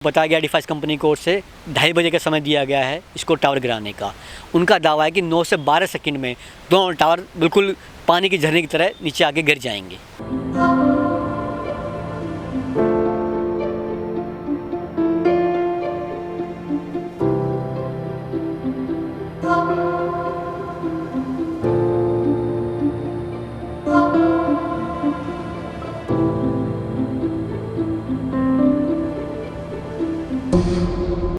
बताया गया defies company की ओर से 2:30 बजे का समय दिया गया है इसको टावर गिराने का। उनका दावा है कि 9 से 12 सेकंड में दोनों टावर बिल्कुल पानी की झरने की तरह नीचे आके गिर जाएंगे।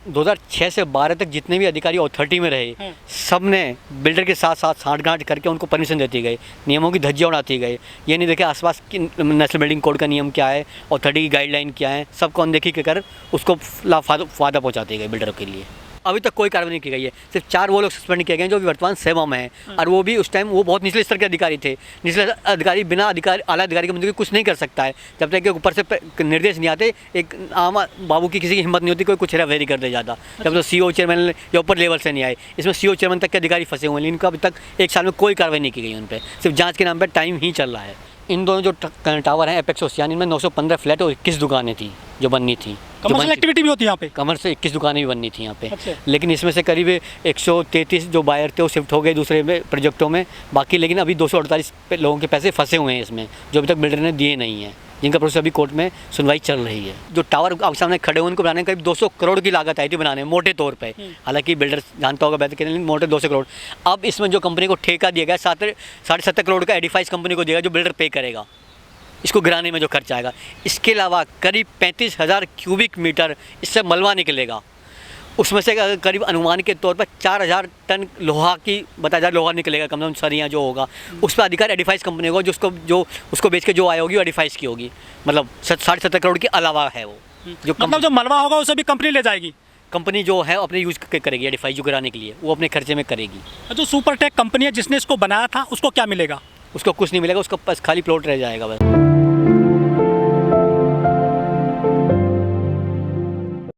दो 2006 से 12 तक जितने भी अधिकारी अथॉरिटी में रहे सब ने बिल्डर के साथ साथ सांठगांठ करके उनको परमिशन देती गई, नियमों की धज्जियां उड़ाती गई। ये नहीं देखे आसपास की नेशनल बिल्डिंग कोड का नियम क्या है, अथॉरिटी की गाइडलाइन क्या है, सबको अनदेखी कर उसको फायदा पहुँचाती गई बिल्डरों के लिए। अभी तक कोई कार्रवाई नहीं की गई है। सिर्फ 4 वो लोग सस्पेंड किए गए हैं जो वर्तमान सेवा में हैं, और वो भी उस टाइम वो बहुत निचले स्तर के अधिकारी थे। निचले अधिकारी बिना अधिकारी आला अधिकारी के मंजूरी कुछ नहीं कर सकता है जब तक कि ऊपर से निर्देश नहीं आते। एक आम बाबू की किसी की हिम्मत नहीं होती कोई कुछ हेराफेरी कर दे जाता जब तो सीईओ चेयरमैन या ऊपर लेवल से नहीं आए। इसमें सीईओ चेयरमैन तक के अधिकारी फंसे हुए हैं, इनका अभी तक 1 साल में कोई कार्रवाई नहीं की गई उन पर। सिर्फ जाँच के नाम पर टाइम ही चल रहा है। इन दोनों जो टावर हैं एपेक्स ओशियान, इनमें 915 फ्लैट और 21 दुकानें थी जो बननी थी। कमर्शियल एक्टिविटी भी होती है यहाँ पे। कमर्शियल 21 दुकानें भी बननी थी यहाँ पे। अच्छा। लेकिन इसमें से करीब 133 जो बायर थे वो शिफ्ट हो गए दूसरे प्रोजेक्टों में बाकी। लेकिन अभी 248 लोगों के पैसे फंसे हुए हैं इसमें जो अभी तक बिल्डर ने दिए नहीं हैं, जिनका प्रोसेस अभी कोर्ट में सुनवाई चल रही है। जो टावर आप सामने खड़े हुए उनको बनाने करीब 200 करोड़ की लागत आई थी बनाने में मोटे तौर पे। हालांकि बिल्डर जानता होगा बेहतर लेकिन मोटे 200 करोड़। अब इसमें जो कंपनी को ठेका दिया गया 7.5 करोड़ का एडिफाइस कंपनी को दिया जो बिल्डर पे करेगा इसको गिराने में जो खर्च आएगा। इसके अलावा करीब 35,000 क्यूबिक मीटर इससे मलबा निकलेगा। उसमें से करीब अनुमान के तौर पर 4,000 टन लोहा की बताया जाए लोहा निकलेगा कम से कम सरियाँ जो होगा उस पर अधिकार एडिफाइस कंपनी होगा जो उसको बेच के जो आय होगी वो एडिफाइस की होगी। मतलब 7.5 करोड़ के अलावा है वो जो मतलब जो मलबा होगा उसे भी कंपनी ले जाएगी। कंपनी जो है अपने यूज़ करेगी एडिफाइस जो गिराने के लिए वो अपने खर्चे में करेगी। जो सुपरटेक कंपनी है जिसने इसको बनाया था उसको क्या मिलेगा? उसको कुछ नहीं मिलेगा, उसका पास खाली प्लॉट रह जाएगा बस।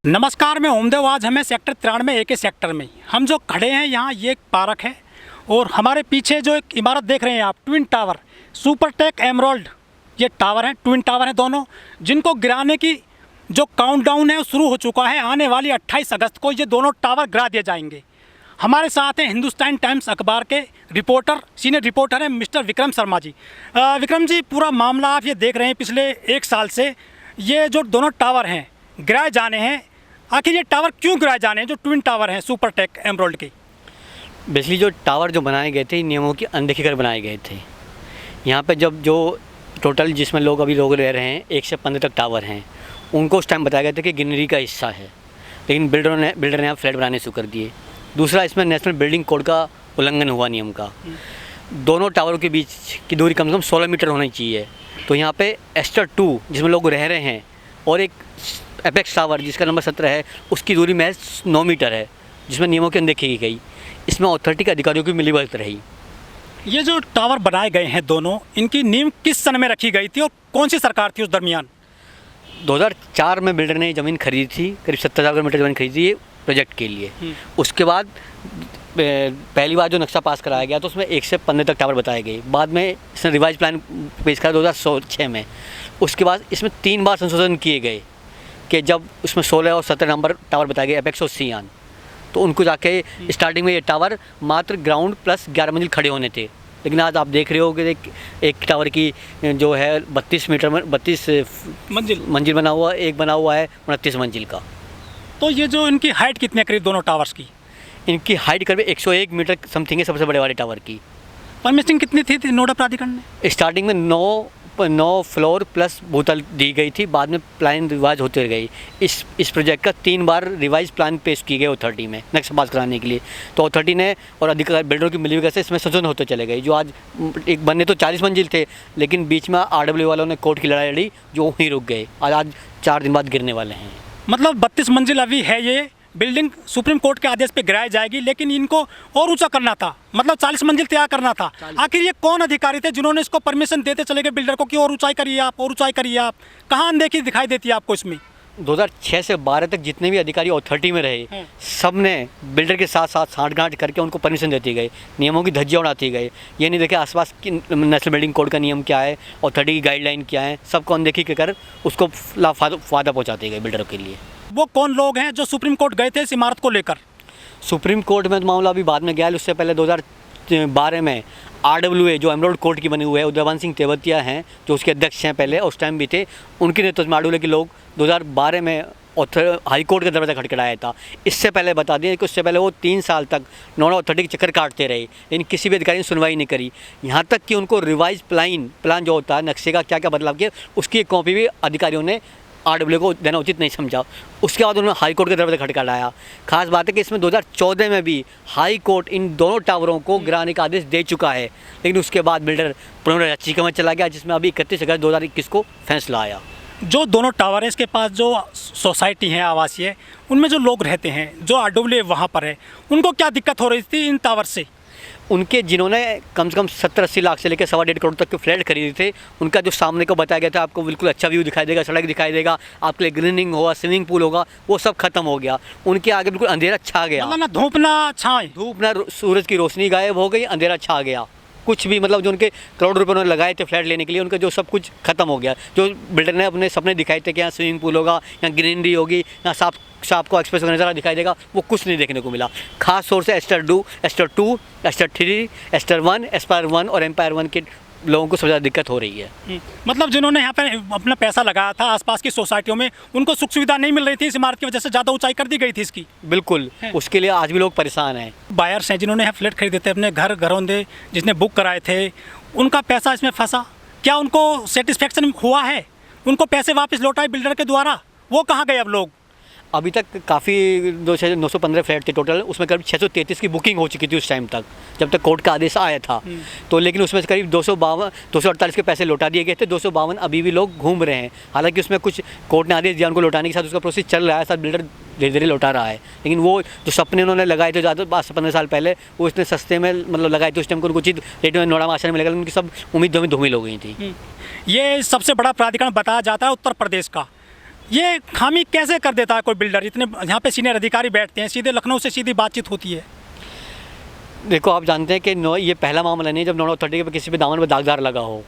नमस्कार, मैं ओमदेव। आज हमें सेक्टर 93 AK सेक्टर में हम जो खड़े हैं यहाँ ये एक पार्क है और हमारे पीछे जो एक इमारत देख रहे हैं आप ट्विन टावर सुपरटेक एमराल्ड ये टावर हैं, ट्विन टावर हैं दोनों, जिनको गिराने की जो काउंटडाउन है वो शुरू हो चुका है। आने वाली 28 अगस्त को ये दोनों टावर गिरा दिए जाएंगे। हमारे साथ हैं हिंदुस्तान टाइम्स अखबार के रिपोर्टर, सीनियर रिपोर्टर हैं मिस्टर विक्रम शर्मा जी। विक्रम जी, पूरा मामला आप ये देख रहे हैं पिछले 1 साल से ये जो दोनों टावर हैं गिराए जाने हैं। आखिर ये टावर क्यों गिराए जाने हैं जो ट्विन टावर हैं सुपरटेक एमराल्ड के? बेसिकली जो टावर जो बनाए गए थे नियमों की अनदेखी कर बनाए गए थे। यहाँ पे जब जो टोटल जिसमें लोग रह रहे हैं 1 से 15 तक टावर हैं उनको उस टाइम बताया गया था कि गिनरी का हिस्सा है, लेकिन बिल्डर ने यहाँ फ्लैट बनाने शुरू कर दिए। दूसरा, इसमें नेशनल बिल्डिंग कोड का उल्लंघन हुआ नियम का। दोनों टावरों के बीच की दूरी कम से कम 16 मीटर होनी चाहिए। तो यहाँ पे एस्टर 2 जिसमें लोग रह रहे हैं और एक एपेक्स टावर जिसका नंबर 17 है उसकी दूरी महज 9 मीटर है जिसमें नियमों की अनदेखी की गई। इसमें अथॉरिटी के अधिकारियों की मिलीभगत रही। ये जो टावर बनाए गए हैं दोनों, इनकी नींव किस सन में रखी गई थी और कौन सी सरकार थी उस दरमियान? 2004 में बिल्डर ने ज़मीन खरीदी थी, करीब 70,000 मीटर ज़मीन खरीदी है प्रोजेक्ट के लिए। उसके बाद पहली बार जो नक्शा पास कराया गया तो उसमें 1 से 15 तक टावर बताए गए। बाद में इसने रिवाइज प्लान पेश करा 2006 में। उसके बाद इसमें 3 बार संशोधन किए गए कि जब उसमें 16 और 17 नंबर टावर बताए गए एपेक्स और ओशियान, तो उनको जाके स्टार्टिंग में ये टावर मात्र ग्राउंड प्लस 11 मंजिल खड़े होने थे। लेकिन आज आप देख रहे हो कि एक टावर की जो है 32 मीटर में 32 मंजिल बना हुआ, एक बना हुआ है 29 मंजिल का। तो ये जो इनकी हाइट कितनी है करीब दोनों टावर्स की? इनकी हाइट करीब 101 मीटर समथिंग है सबसे बड़े वाले टावर की। परमिशन कितनी थी नोडा प्राधिकरण ने? स्टार्टिंग में 9 फ्लोर प्लस भूतल दी गई थी, बाद में प्लान रिवाइज होते गई। इस प्रोजेक्ट का 3 बार रिवाइज प्लान पेश किए गए अथॉरिटी में नक्शा पास कराने के लिए। तो अथॉरिटी ने और अधिकारी बिल्डरों की मिलीभगत से इसमें संशोधन होते चले गए। जो आज एक बनने तो 40 मंजिल थे लेकिन बीच में RW वालों ने कोर्ट की लड़ाई लड़ी जो वहीं रुक गए। आज 4 दिन बाद गिरने वाले हैं। मतलब 32 मंजिल अभी है ये बिल्डिंग, सुप्रीम कोर्ट के आदेश पे गिराई जाएगी, लेकिन इनको और ऊंचा करना था, मतलब 40 मंजिल तैयार करना था। आखिर ये कौन अधिकारी थे जिन्होंने इसको परमिशन देते चले गए बिल्डर को कि और ऊंचाई करिए आप, और ऊंचाई करिए आप? कहाँ अनदेखी दिखाई देती है आपको इसमें? 2006 से 12 तक जितने भी अधिकारी अथॉरिटी में रहे सब ने बिल्डर के साथ साथ सांठगांठ करके उनको परमिशन देती गई, नियमों की धज्जियां उड़ाती गई। ये नहीं देखे आसपास की नेशनल बिल्डिंग कोड का नियम क्या है, अथॉरिटी की गाइडलाइन क्या है, सबको अनदेखी कर उसको फायदा पहुँचाती गई बिल्डरों के लिए। वो कौन लोग हैं जो सुप्रीम कोर्ट गए थे इस इमारत को लेकर? सुप्रीम कोर्ट में तो मामला अभी बाद में गया है, उससे पहले 2012 में RWA जो एमरोल्ड कोर्ट की बनी हुई है, उदयवान सिंह तेवतिया हैं जो उसके अध्यक्ष हैं, पहले उस टाइम भी थे, उनके नेतृत्व में RWA के लोग 2012 में हाई कोर्ट का दरवाज़ा खटखटाया था। इससे पहले बता दें कि उससे पहले वो 3 साल तक नोडा अथॉरिटी के चक्कर काटते रहे, लेकिन किसी भी अधिकारी ने सुनवाई नहीं करी। यहाँ तक कि उनको रिवाइज प्लान जो होता है, नक्शे का क्या क्या बदलाव किया, उसकी एक कॉपी भी अधिकारियों ने RWA को देना उचित नहीं समझा। उसके बाद उन्होंने हाई कोर्ट के दरवाज़ा खटखटाया। खास बात है कि इसमें 2014 में भी हाई कोर्ट इन दोनों टावरों को गिराने का आदेश दे चुका है, लेकिन उसके बाद बिल्डर पुनर्याचिका में चला गया, जिसमें अभी 31 अगस्त 2021 को फैसला आया। जो दोनों टावर है इसके पास जो सोसाइटी है आवासीय, उनमें जो लोग रहते हैं, जो RWA वहाँ पर है, उनको क्या दिक्कत हो रही थी इन टावर से? उनके जिन्होंने कम से कम 70-80 लाख से लेकर 1.25 करोड़ तक के फ्लैट खरीदे थे, उनका जो सामने को बताया गया था आपको बिल्कुल अच्छा व्यू दिखाई देगा, सड़क दिखाई देगा, आपके लिए ग्रीनिंग होगा, स्विमिंग पूल होगा, वो सब खत्म हो गया। उनके आगे बिल्कुल अंधेरा छा गया। मतलब ना धूप ना छाए, धूप ना सूरज की रोशनी गायब हो गई, अंधेरा छा गया। कुछ भी मतलब जो उनके करोड़ रुपए उन्होंने लगाए थे फ्लैट लेने के लिए, उनका जो सब कुछ खत्म हो गया। जो बिल्डर ने अपने सपने दिखाए थे कि यहाँ स्विमिंग पूल होगा, यहाँ ग्रीनरी होगी, यहाँ साफ को एक्सप्रेस का नज़ारा दिखाई देगा, वो कुछ नहीं देखने को मिला। खास तौर से एस्टर 2, एस्टर 3, एस्टर 1, एस्पायर 1 और एम्पायर 1 के लोगों को सबसे ज़्यादा दिक्कत हो रही है। मतलब जिन्होंने यहाँ पर अपना पैसा लगाया था आसपास की सोसाइटियों में, उनको सुख सुविधा नहीं मिल रही थी इस इमारत की वजह से, ज़्यादा ऊंचाई कर दी गई थी इसकी। बिल्कुल, उसके लिए आज भी लोग परेशान हैं। बायर्स हैं जिन्होंने यहाँ फ्लैट खरीदे थे, अपने घरौंदे जिसने बुक कराए थे, उनका पैसा इसमें फंसा। क्या उनको सेटिस्फेक्शन हुआ है? उनको पैसे वापस लौटाए बिल्डर के द्वारा, वो कहाँ गए अब लोग? अभी तक काफ़ी 915 फ्लैट थे टोटल, उसमें करीब 633 की बुकिंग हो चुकी थी उस टाइम तक, जब तक कोर्ट का आदेश आया था। तो लेकिन उसमें से करीब 248 के पैसे लौटा दिए गए थे, 252 अभी भी लोग घूम रहे हैं। हालांकि उसमें कुछ कोर्ट ने आदेश दिया उनको लौटाने के साथ, उसका प्रोसेस चल रहा है, साथ बिल्डर धीरे धीरे लौटा रहा है। लेकिन वो जो सपने उन्होंने लगाए थे ज़्यादा 15 साल पहले, वो इतने सस्ते में मतलब लगाए थे, उस टाइम को उनको उचित रेट में नोएडा में आश्रय मिलेगा, उनकी सब उम्मीद धूमिल हो गई थी। ये सबसे बड़ा प्राधिकरण बताया जाता है उत्तर प्रदेश का। ये खामी कैसे कर देता है कोई बिल्डर? इतने यहाँ पे सीनियर अधिकारी बैठते हैं, सीधे लखनऊ से सीधी बातचीत होती है। देखो, आप जानते हैं कि ये पहला मामला नहीं जब नोएडा अथॉरिटी पे किसी पे दामन पर दागदार लगा हो।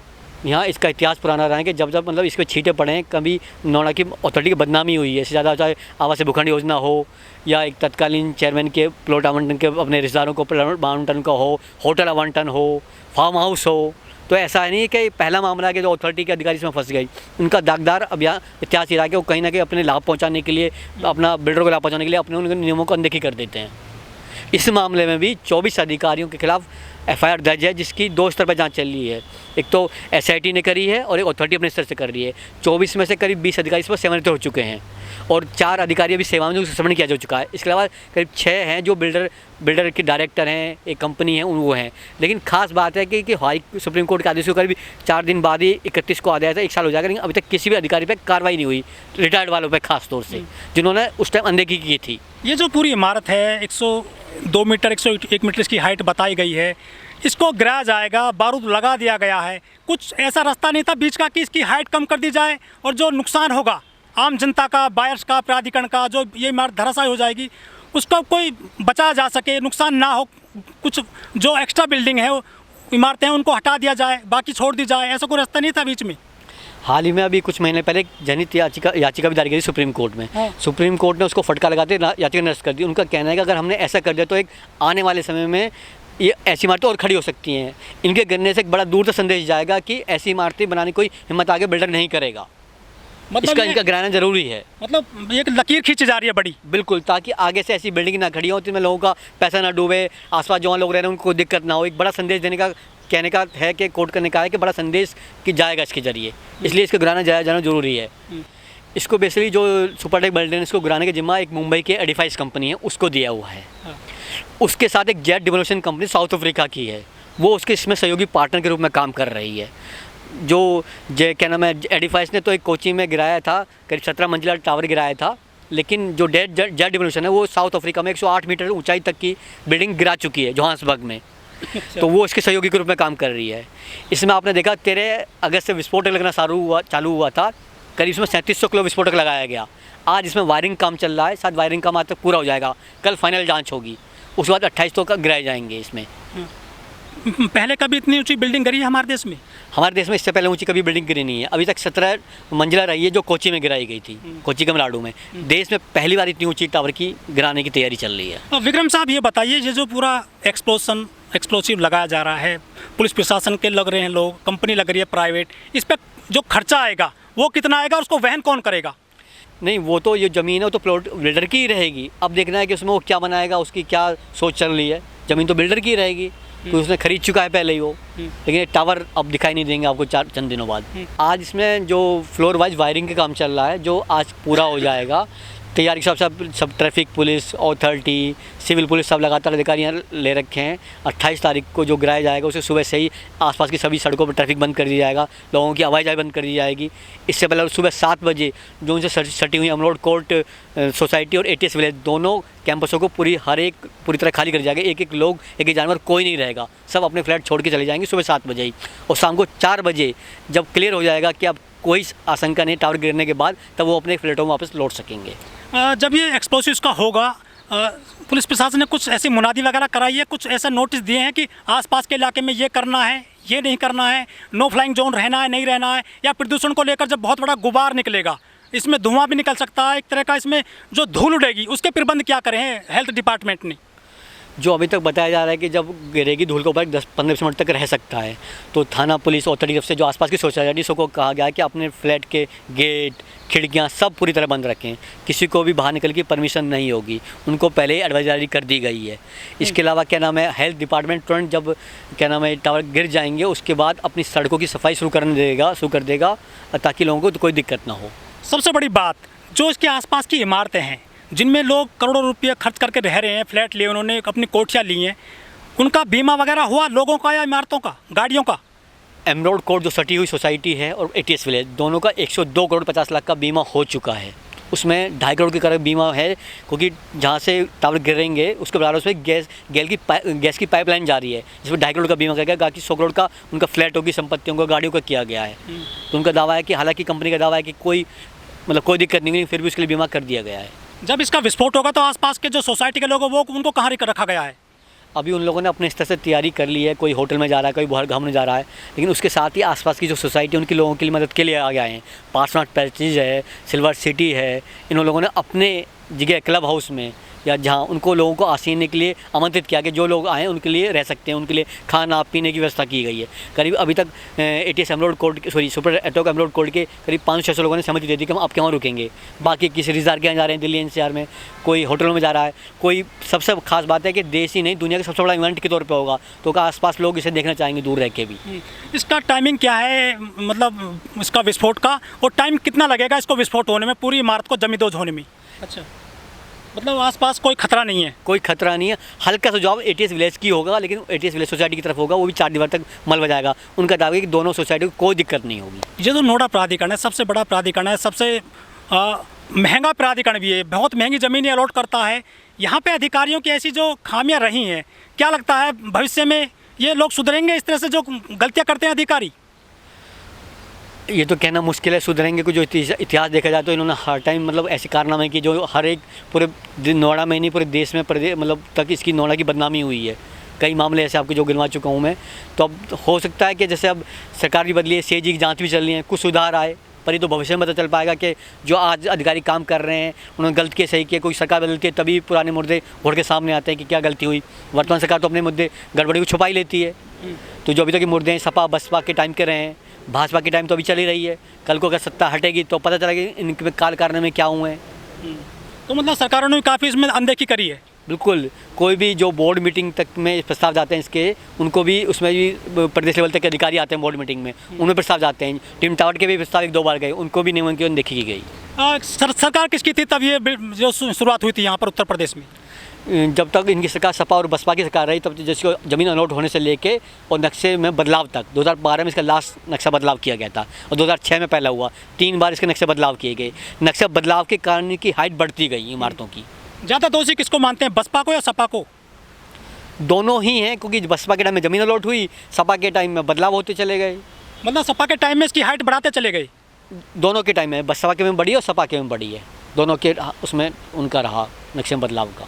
यहाँ इसका इतिहास पुराना रहा है कि जब मतलब इस पर छींटे पड़े हैं, कभी नोएडा की अथॉरिटी की बदनामी हुई है। इससे ज़्यादा चाहे आवास भूखंड योजना हो या एक तत्कालीन चेयरमैन के प्लॉट आवंटन के अपने रिश्तेदारों को प्लॉट आवंटन का हो, होटल आवंटन हो, फार्म हाउस हो, तो ऐसा नहीं है कि पहला मामला है कि जो अथॉरिटी के अधिकारी इसमें फंस गई। उनका दागदार अब यहाँ इतिहास ही रहा कि वो कहीं ना कहीं अपने लाभ पहुँचाने के लिए, अपना बिल्डर को लाभ पहुँचाने के लिए अपने उनके नियमों को अनदेखी कर देते हैं। इस मामले में भी 24 अधिकारियों के खिलाफ FIR दर्ज है, जिसकी 2 स्तर पर जांच चल रही है। एक तो SIT ने करी है और एक अथॉरिटी अपने स्तर से कर रही है। 24 में से करीब 20 अधिकारी इस पर सेवानिवृत्त हो चुके हैं और 4 अधिकारी अभी सेवा में श्रवण किया जा चुका है। इसके अलावा करीब 6 हैं जो बिल्डर के डायरेक्टर हैं, एक कंपनी है, वो हैं। लेकिन खास बात है कि हाई सुप्रीम कोर्ट के आदेश को करीब 4 दिन बाद ही 31 को आदेश था, 1 साल हो जाएगा, लेकिन अभी तक किसी भी अधिकारी पर कार्रवाई नहीं हुई, रिटायर्ड वालों पर खास तौर से, जिन्होंने उस टाइम अनदेखी की थी। ये जो पूरी इमारत है 102 मीटर 101 मीटर इसकी हाइट बताई गई है, इसको गिराया जाएगा, बारूद लगा दिया गया है। कुछ ऐसा रास्ता नहीं था बीच का कि इसकी हाइट कम कर दी जाए और जो नुकसान होगा आम जनता का, बायर्स का, प्राधिकरण का, जो ये इमारत धराशायी हो जाएगी, उसका कोई बचा जा सके, नुकसान ना हो। कुछ जो एक्स्ट्रा बिल्डिंग है, इमारतें हैं, उनको हटा दिया जाए, बाकी छोड़ दी जाए, ऐसा कोई रास्ता नहीं था बीच में। हाल ही में अभी कुछ महीने पहले जनहित याचिका भी दायर की थी सुप्रीम कोर्ट में। सुप्रीम कोर्ट ने उसको फटकार लगाते याचिका निरस्त कर दी। उनका कहना है कि अगर हमने ऐसा कर दिया तो एक आने वाले समय में ये ऐसी इमारतें और खड़ी हो सकती हैं। इनके गिरने से एक बड़ा दूर तक संदेश जाएगा कि ऐसी इमारतें बनाने कोई हिम्मत आगे बिल्डर नहीं करेगा। मतलब इनका गिराना जरूरी है। मतलब एक लकीर खींची जा रही है बड़ी। बिल्कुल, ताकि आगे से ऐसी बिल्डिंग ना खड़ी हो, जिसमें लोगों का पैसा ना डूबे, आसपास जो लोग रह रहे हैं उनको दिक्कत ना हो। एक बड़ा संदेश देने का कहने का है कि कोर्ट करने का है कि बड़ा संदेश कि जाएगा इसके जरिए, इसलिए इसको गिराना जाना जरूरी है। इसको बेसिकली जो सुपरटेक बिल्डर है, इसको गिराने का जिम्मा एक मुंबई के एडिफाइस कंपनी है, उसको दिया हुआ है। उसके साथ एक jet demolition company south Africa की है, वो उसके इसमें सहयोगी पार्टनर के रूप में काम कर रही है। जो क्या नाम है, एडिफाइस ने तो एक कोची में गिराया था, करीब 17 मंजिला टावर गिराया था, लेकिन जो जेट डिमोलिशन है वो साउथ अफ्रीका में 108 मीटर ऊंचाई तक की बिल्डिंग गिरा चुकी है जोहान्सबर्ग में। तो वो इसके सहयोगी के रूप में काम कर रही है। इसमें आपने देखा 13 अगस्त से विस्फोटक लगना चालू हुआ था, करीब इसमें 3700 किलो विस्फोटक लगाया गया। आज इसमें वायरिंग काम चल रहा है, शायद वायरिंग काम आज तक पूरा हो जाएगा, कल फाइनल जांच होगी, उसके बाद 28 तो का गिराए जाएंगे इसमें। पहले कभी इतनी ऊंची बिल्डिंग गिरी है हमारे देश में? हमारे देश में इससे पहले ऊंची कभी बिल्डिंग गिरी नहीं है, अभी तक 17 मंजिला रही है जो कोची में गिराई गई थी, कोची तमिलनाडु में। देश में पहली बार इतनी ऊंची टावर की गिराने की तैयारी चल रही है। विक्रम साहब ये बताइए, ये जो पूरा एक्सप्लोसिव लगाया जा रहा है, पुलिस प्रशासन के लग रहे हैं लोग, कंपनी लग रही है प्राइवेट, इस पर जो खर्चा आएगा वो कितना आएगा और उसको वहन कौन करेगा? नहीं, वो तो ये ज़मीन है वो तो प्लॉट बिल्डर की ही रहेगी। अब देखना है कि उसमें वो क्या बनाएगा, उसकी क्या सोच चल रही है। ज़मीन तो बिल्डर की ही रहेगी क्योंकि उसने खरीद चुका है पहले ही वो, लेकिन ये टावर अब दिखाई नहीं देंगे आपको चंद दिनों बाद। आज इसमें जो फ्लोर वाइज वायरिंग का काम चल रहा है, जो आज पूरा हो जाएगा, तैयारी सब traffic police authority civil police सब लगातार अधिकारी यहाँ ले रखे हैं। 28 तारीख को जो गिराया जाएगा उसे सुबह से ही आसपास की सभी सड़कों पर ट्रैफिक बंद कर दिया जाएगा, लोगों की आवाजाही बंद कर दी जाएगी। इससे पहले सुबह 7 बजे जो उनसे सटी हुई अमरोड कोर्ट सोसाइटी और ATS विलेज दोनों कैंपसों को पूरी तरह खाली कर दिया जाएगा। एक लोग एक जानवर कोई नहीं रहेगा, सब अपने फ्लैट छोड़ के चले जाएंगे सुबह 7 बजे ही। और शाम को 4 बजे जब क्लियर हो जाएगा कि अब कोई आशंका नहीं टावर गिरने के बाद, तब वो अपने फ्लैटों में वापस लौट सकेंगे। जब ये एक्सप्लोसिव्स का होगा, पुलिस प्रशासन ने कुछ ऐसी मुनादी वगैरह कराई है, कुछ ऐसा नोटिस दिए हैं कि आसपास के इलाके में ये करना है, ये नहीं करना है, नो फ्लाइंग जोन रहना है, नहीं रहना है, या प्रदूषण को लेकर जब बहुत बड़ा गुबार निकलेगा, इसमें धुआं भी निकल सकता है, एक तरह का इसमें जो धूल उड़ेगी, उसके प्रबंध क्या करें हैं हेल्थ डिपार्टमेंट ने? जो अभी तक बताया जा रहा है कि जब गिरेगी धूल के ऊपर 10-15 मिनट तक रह सकता है, तो थाना पुलिस अथॉरिटी से जो आसपास की सोसाइटी सबको कहा गया है कि अपने फ्लैट के गेट खिड़कियां सब पूरी तरह बंद रखें, किसी को भी बाहर निकल की परमिशन नहीं होगी, उनको पहले ही एडवाइजरी कर दी गई है। इसके अलावा क्या नाम है, हेल्थ डिपार्टमेंट तुरंत जब क्या नाम है टावर गिर जाएंगे उसके बाद अपनी सड़कों की सफाई शुरू कर देगा ताकि लोगों को कोई दिक्कत ना हो। सबसे बड़ी बात, जो इसके आसपास की इमारतें हैं जिनमें लोग करोड़ों रुपये खर्च करके रह रहे हैं, फ्लैट लिए उन्होंने, अपनी कोठियाँ ली हैं, उनका बीमा वगैरह हुआ लोगों का या इमारतों का, गाड़ियों का? एमरोड कोर्ट जो सटी हुई सोसाइटी है और ATS विलेज दोनों का 102 करोड़ 50 लाख का बीमा हो चुका है। उसमें 2.5 करोड़ के करीब बीमा है, क्योंकि जहाँ से टावर गिरेंगे उसके बराबर उसमें गैस की पाइपलाइन जा रही है, जिसमें 2.5 करोड़ का बीमा किया गया। बाकी 100 करोड़ का उनका फ्लैटों की संपत्तियों का गाड़ियों का किया गया है। तो उनका दावा है कि हालांकि कंपनी का दावा है कि कोई दिक्कत नहीं हुई, फिर भी उसके लिए बीमा कर दिया गया है। जब इसका विस्फोट होगा तो आसपास के जो सोसाइटी के लोग हैं वो उनको कहाँ रखा गया है? अभी उन लोगों ने अपने स्तर से तैयारी कर ली है, कोई होटल में जा रहा है, कोई बाहर घूमने जा रहा है, लेकिन उसके साथ ही आसपास की जो सोसाइटी उनके लोगों के लिए मदद के लिए आ गए हैं। पार्सनाट पैसेज है, सिल्वर सिटी है, इन लोगों ने अपने जगह क्लब हाउस में या जहाँ उनको लोगों को आसीने के लिए आमंत्रित किया कि जो लोग आएँ उनके लिए रह सकते हैं, उनके लिए खाना पीने की व्यवस्था की गई है। करीब अभी तक ATS Emerald Court Supertech Emerald Court के करीब 500-600 लोगों ने सहमति दे दी कि हम आपके वहाँ रुकेंगे। बाकी किसी रिजॉर्ट के यहाँ जा रहे हैं दिल्ली NCR में, कोई होटलों में जा रहा है, कोई सबसे खास बात है कि देश ही नहीं दुनिया का सबसे बड़ा इवेंट के तौर पर होगा, तो आसपास लोग इसे देखना चाहेंगे दूर रह के भी। इसका टाइमिंग क्या है, मतलब इसका विस्फोट का, और टाइम कितना लगेगा इसको विस्फोट होने में, पूरी इमारत को जमींदोज होने में? अच्छा, मतलब आसपास कोई खतरा नहीं है? कोई खतरा नहीं है, हल्का सा जॉब ATS विलेज की होगा, लेकिन ATS विलेज सोसाइटी की तरफ होगा, वो भी 4 दीवार तक मल बजाएगा। उनका दावा है कि दोनों सोसाइटी को कोई दिक्कत नहीं होगी। ये जो नोएडा प्राधिकरण है सबसे बड़ा प्राधिकरण है, सबसे महंगा प्राधिकरण भी है, बहुत महंगी ज़मीनें अलॉट करता है। यहाँ पे अधिकारियों की ऐसी जो खामियां रही हैं, क्या लगता है भविष्य में ये लोग सुधरेंगे इस तरह से जो गलतियाँ करते हैं अधिकारी? ये तो कहना मुश्किल है सुधरेंगे को। जो इतिहास देखा जाए तो इन्होंने हर टाइम ऐसे कारनामे की जो हर एक पूरे नोएडा में नहीं पूरे देश में तक इसकी नोएडा की बदनामी हुई है। कई मामले ऐसे आपको जो गिनवा चुका हूँ मैं। तो अब हो सकता है कि जैसे अब सरकार भी बदली है, CAG की जांच भी चल रही है, कुछ सुधार आए, पर ये तो भविष्य में पता चल पाएगा कि जो आज अधिकारी काम कर रहे हैं उन्होंने गलत किए सही किए। कोई सरकार बदलती है तभी पुराने मुद्दे उड़ के सामने आते हैं कि क्या गलती हुई। वर्तमान सरकार तो अपने मुद्दे गड़बड़ी को छुपा ही लेती है। तो जो अभी तक के मुद्दे हैं सपा बसपा के टाइम के रहे हैं, भाजपा के टाइम तो अभी चल ही रही है। कल को अगर सत्ता हटेगी तो पता चलेगा इनके काल करने में क्या हुए हैं। तो मतलब सरकारों ने काफ़ी इसमें अनदेखी करी है। बिल्कुल, कोई भी जो बोर्ड मीटिंग तक में प्रस्ताव जाते हैं इसके, उनको भी उसमें भी प्रदेश लेवल तक के अधिकारी आते हैं बोर्ड मीटिंग में, उनमें प्रस्ताव जाते हैं। टीम टावर के भी प्रस्ताव 1-2 बार गए, उनको भी नियमन की अनदेखी की गई। सरकार किसकी थी तब ये जो शुरुआत हुई थी यहाँ पर उत्तर प्रदेश में? जब तक इनकी सरकार सपा और बसपा की सरकार रही तब जिसको ज़मीन अलॉट होने से लेके और नक्शे में बदलाव तक 2012 में इसका लास्ट नक्शा बदलाव किया गया था और 2006 में पहला हुआ। 3 बार इसके नक्शे बदलाव किए गए। नक्शा बदलाव के कारण इनकी हाइट बढ़ती गई इमारतों की। ज़्यादा दोषी किसको मानते हैं, बसपा को या सपा को? दोनों ही हैं, क्योंकि बसपा के टाइम में ज़मीन अलॉट हुई, सपा के टाइम में बदलाव होते चले गए। मतलब सपा के टाइम में इसकी हाइट बढ़ाते चले गए? दोनों के टाइम में, बसपा के में बढ़ी और सपा के में बढ़ी है। दोनों के उसमें उनका रहा नक्शे में बदलाव का।